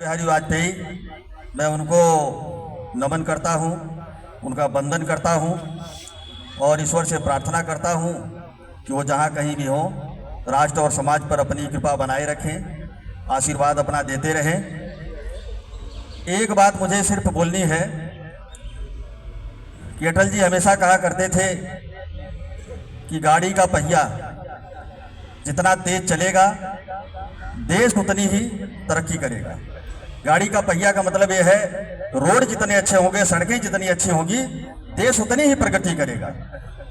बिहारी वाजपेयी, मैं उनको नमन करता हूँ, उनका वंदन करता हूँ और ईश्वर से प्रार्थना करता हूँ कि वो जहाँ कहीं भी हो राष्ट्र और समाज पर अपनी कृपा बनाए रखें, आशीर्वाद अपना देते रहें। एक बात मुझे सिर्फ बोलनी है कि अटल जी हमेशा कहा करते थे कि गाड़ी का पहिया जितना तेज चलेगा देश उतनी ही तरक्की करेगा। गाड़ी का पहिया का मतलब यह है रोड जितने अच्छे होंगे, सड़कें जितनी अच्छी होंगी, देश उतनी ही प्रगति करेगा।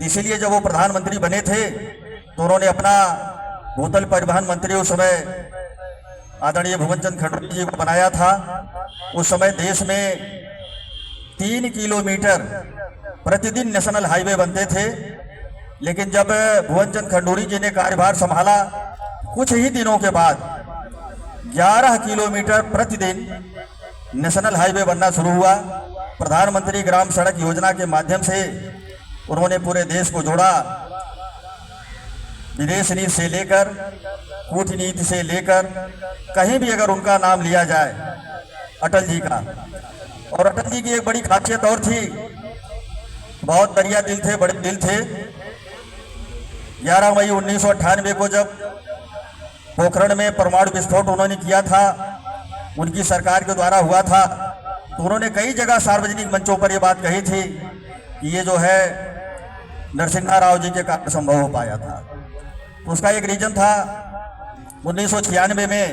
इसीलिए जब वो प्रधानमंत्री बने थे तो उन्होंने अपना भूतल परिवहन मंत्री उस समय आदरणीय भुवनचंद खंडूरी जी को बनाया था। उस समय देश में 3 किलोमीटर प्रतिदिन नेशनल हाईवे बनते थे, लेकिन जब भुवनचंद खंडूरी जी ने कार्यभार संभाला कुछ ही दिनों के बाद 11 किलोमीटर प्रतिदिन नेशनल हाईवे बनना शुरू हुआ। प्रधानमंत्री ग्राम सड़क योजना के माध्यम से उन्होंने पूरे देश को जोड़ा। विदेश नीति से लेकर कूटनीति से लेकर कहीं भी अगर उनका नाम लिया जाए अटल जी का। और अटल जी की एक बड़ी खासियत और थी, बहुत दरिया दिल थे, बड़े दिल थे। 11 मई 1998 को जब पोखरण में परमाणु विस्फोट उन्होंने किया था, उनकी सरकार के द्वारा हुआ था, तो उन्होंने कई जगह सार्वजनिक मंचों पर यह बात कही थी कि ये जो है नरसिम्हा राव जी के कारण संभव हो पाया था। तो उसका एक रीजन था 1996 में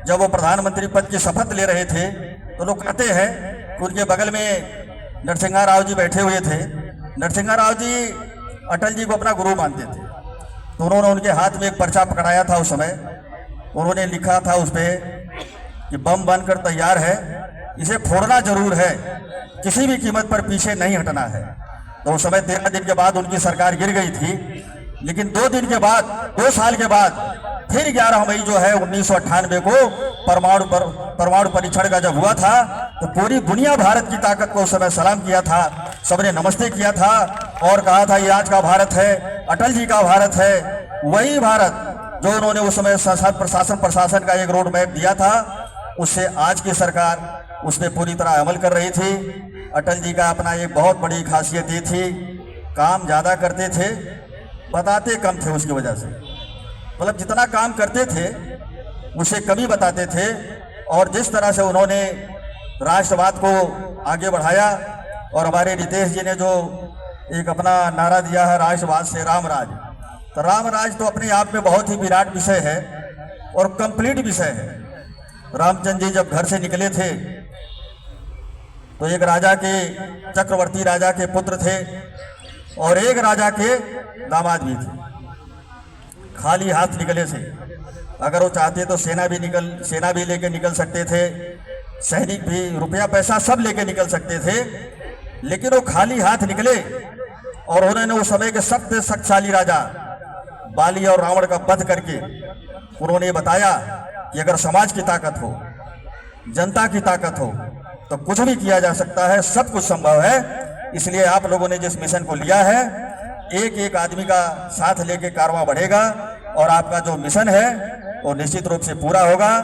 जब वो प्रधानमंत्री पद की शपथ ले रहे थे तो लोग कहते हैं कि उनके बगल में नरसिम्हा राव जी बैठे हुए थे। नरसिम्हा राव जी अटल जी को अपना गुरु मानते थे, तो उन्होंने उनके हाथ में एक पर्चा पकड़ाया था। उस समय उन्होंने लिखा था उस पर कि बम बनकर तैयार है, इसे फोड़ना जरूर है, किसी भी कीमत पर पीछे नहीं हटना है। तो उस समय 13 दिन के बाद उनकी सरकार गिर गई थी, लेकिन 2 दिन के बाद, 2 साल के बाद फिर 11 मई जो है 1998 को परमाणु परीक्षण का जब हुआ था तो पूरी दुनिया भारत की ताकत को उस समय सलाम किया था, सबने नमस्ते किया था और कहा था ये आज का भारत है, अटल जी का भारत है। वही भारत जो उन्होंने उस समय प्रशासन का एक रोड मैप दिया था, उससे आज की सरकार उस पर पूरी तरह अमल कर रही थी। अटल जी का अपना एक बहुत बड़ी खासियत ये थी, काम ज़्यादा करते थे, बताते कम थे। उसकी वजह से मतलब जितना काम करते थे उसे कमी बताते थे। और जिस तरह से उन्होंने राष्ट्रवाद को आगे बढ़ाया और हमारे रितेश जी ने जो एक अपना नारा दिया है राष्ट्रवाद से रामराज, तो रामराज तो अपने आप में बहुत ही विराट विषय है और कंप्लीट विषय है। रामचंद्र जी जब घर से निकले थे तो एक राजा के, चक्रवर्ती राजा के पुत्र थे और एक राजा के दामाद भी थे। खाली हाथ निकले थे। अगर वो चाहते तो सेना भी लेके निकल सकते थे, सैनिक भी, रुपया पैसा सब लेके निकल सकते थे, लेकिन वो खाली हाथ निकले और उन्होंने उस समय के सबसे शक्तिशाली राजा बाली और रावण का वध करके उन्होंने बताया कि अगर समाज की ताकत हो, जनता की ताकत हो तो कुछ भी किया जा सकता है, सब कुछ संभव है। इसलिए आप लोगों ने जिस मिशन को लिया है, एक एक आदमी का साथ लेके कारवां बढ़ेगा और आपका जो मिशन है वो निश्चित रूप से पूरा होगा।